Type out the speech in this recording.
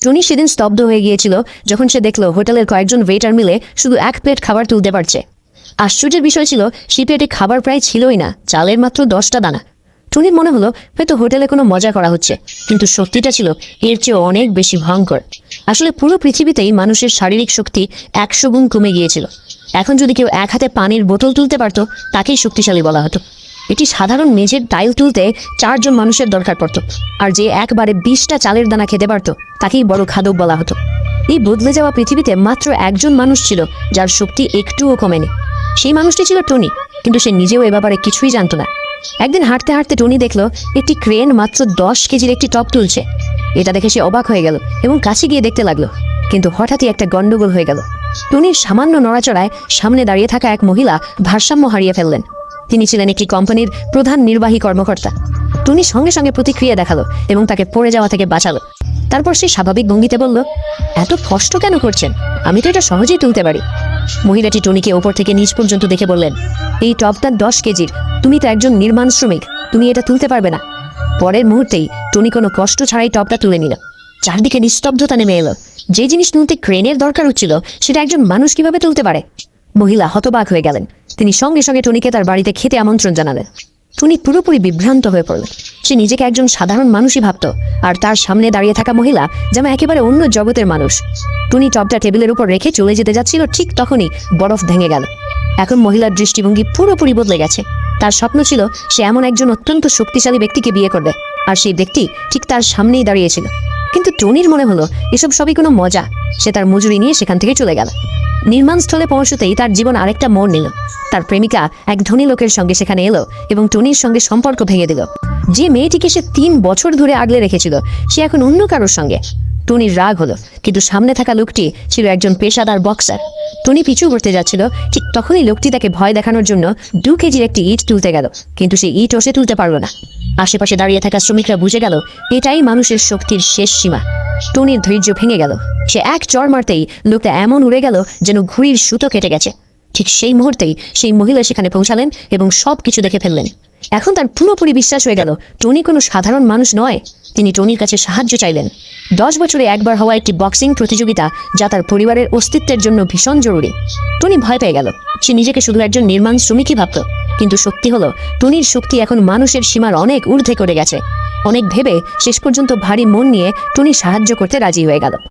Tony সেদিন স্তব্ধ হয়ে গিয়েছিল যখন সে দেখল হোটেলের কয়েকজন ওয়েটার মিলে শুধু এক প্লেট খাবার তুলতে পারছে। আশ্চর্যের বিষয় ছিল সেই প্লেটে খাবার প্রায় ছিলই না, চালের মাত্র 10টা দানা। টনির মনে হলো হয়তো হোটেলে কোনো মজা করা হচ্ছে, কিন্তু সত্যিটা ছিল এর চেয়ে অনেক বেশি ভয়ঙ্কর। আসলে পুরো পৃথিবীতেই মানুষের শারীরিক শক্তি 100 গুণ কমে গিয়েছিল। এখন যদি কেউ এক হাতে পানির বোতল তুলতে পারত তাকেই শক্তিশালী বলা হতো। এটি সাধারণ মেঝের টাইল তুলতে 4 জন মানুষের দরকার পড়ত, আর যে একবারে 20টা চালের দানা খেতে পারত তাকেই বড় খাদক বলা হতো। এই বদলে যাওয়া পৃথিবীতে মাত্র একজন মানুষ ছিল যার শক্তি একটুও কমেনি। সেই মানুষটি ছিল টনি, কিন্তু সে নিজেও এ ব্যাপারে কিছুই জানত না। একদিন হাঁটতে হাঁটতে টনি দেখলো একটি ক্রেন মাত্র 10 কেজির একটি টপ তুলছে। এটা দেখে সে অবাক হয়ে গেল এবং কাছে গিয়ে দেখতে লাগলো, কিন্তু হঠাৎই একটা গন্ডগোল হয়ে গেল। টনির সামান্য নড়াচড়ায় সামনে দাঁড়িয়ে থাকা এক মহিলা ভারসাম্য হারিয়ে ফেললেন। তিনি ছিলেন একটি কোম্পানির প্রধান নির্বাহী কর্মকর্তা। টনি সঙ্গে সঙ্গে প্রতিক্রিয়া দেখালো এবং তাকে পড়ে যাওয়া থেকে বাঁচালো। তারপর সে স্বাভাবিক ভঙ্গিতে বলল, এত কষ্ট কেন করছেন? আমি তো এটা সহজেই তুলতে পারি। মহিলাটি টনিকে ওপর থেকে নিচ পর্যন্ত দেখে বললেন, এই টপটা 10 কেজির, তুমি তো একজন নির্মাণ শ্রমিক, তুমি এটা তুলতে পারবে না। পরের মুহূর্তেই টনি কোনো কষ্ট ছাড়াই টপটা তুলে নিল। চারদিকে নিস্তব্ধতা নেমে এলো। যে জিনিস তুলতে ক্রেনের দরকার হচ্ছিল সেটা একজন মানুষ কিভাবে তুলতে পারে? মহিলা হতবাক হয়ে গেলেন। তিনি সঙ্গে সঙ্গে টনিকে তার বাড়িতে খেতে আমন্ত্রণ জানালেন। টনি পুরোপুরি বিভ্রান্ত হয়ে পড়ল। সে নিজেকে একজন সাধারণ মানুষই ভাবত, আর তার সামনে দাঁড়িয়ে থাকা মহিলা যেন একেবারে অন্য জগতের মানুষ। টনি টপটা টেবিলের উপর রেখে চলে যেতে যাচ্ছিল, ঠিক তখনই বরফ ভেঙে গেল। এখন মহিলার দৃষ্টিভঙ্গি পুরোপুরি বদলে গেছে। তার স্বপ্ন ছিল সে এমন একজন অত্যন্ত শক্তিশালী ব্যক্তিকে বিয়ে করবে, আর সেই ব্যক্তি ঠিক তার সামনেই দাঁড়িয়েছিল। কিন্তু টনির মনে হলো এসব সবই কোনো মজা। সে তার মজুরি নিয়ে সেখান থেকে চলে গেল। নির্মাণস্থলে পৌঁছতেই তার জীবন আরেকটা মোড় নিল। তার প্রেমিকা এক ধনী লোকের সঙ্গে সেখানে এলো এবং টনির সঙ্গে সম্পর্ক ভেঙে দিল। যে মেয়েটিকে সে 3 বছর ধরে আগলে রেখেছিল সে এখন অন্য কারোর সঙ্গে। টনির রাগ হলো, কিন্তু সামনে থাকা লোকটি ছিল একজন পেশাদার বক্সার। টনি পিছু করতে যাচ্ছিল, ঠিক তখনই লোকটি তাকে ভয় দেখানোর জন্য 2 কেজির একটি ইট তুলতে গেল, কিন্তু সেই ইটও সে তুলতে পারল না। আশেপাশে দাঁড়িয়ে থাকা শ্রমিকরা বুঝে গেল এটাই মানুষের শক্তির শেষ সীমা। টনির ধৈর্য ভেঙে গেল। সে এক চড় মারতেই লোকটা এমন উড়ে গেল যেন ঘুড়ির সুতো কেটে গেছে। ঠিক সেই মুহূর্তেই সেই মহিলা সেখানে পৌঁছালেন এবং সব কিছু দেখে ফেললেন। এখন তার পুরোপুরি বিশ্বাস হয়ে গেল টনি কোনো সাধারণ মানুষ নয়। তিনি টনির কাছে সাহায্য চাইলেন। 10 বছরে একবার হওয়া একটি বক্সিং প্রতিযোগিতা, যা তার পরিবারের অস্তিত্বের জন্য ভীষণ জরুরি। টনি ভয় পেয়ে গেল। সে নিজেকে শুধু একজন নির্মাণ শ্রমিকই ভাবত, কিন্তু সত্যি হলো টনির শক্তি এখন মানুষের সীমার অনেক ঊর্ধ্বে করে গেছে। অনেক ভেবে শেষ পর্যন্ত ভারী মন নিয়ে টনি সাহায্য করতে রাজি হয়ে গেল।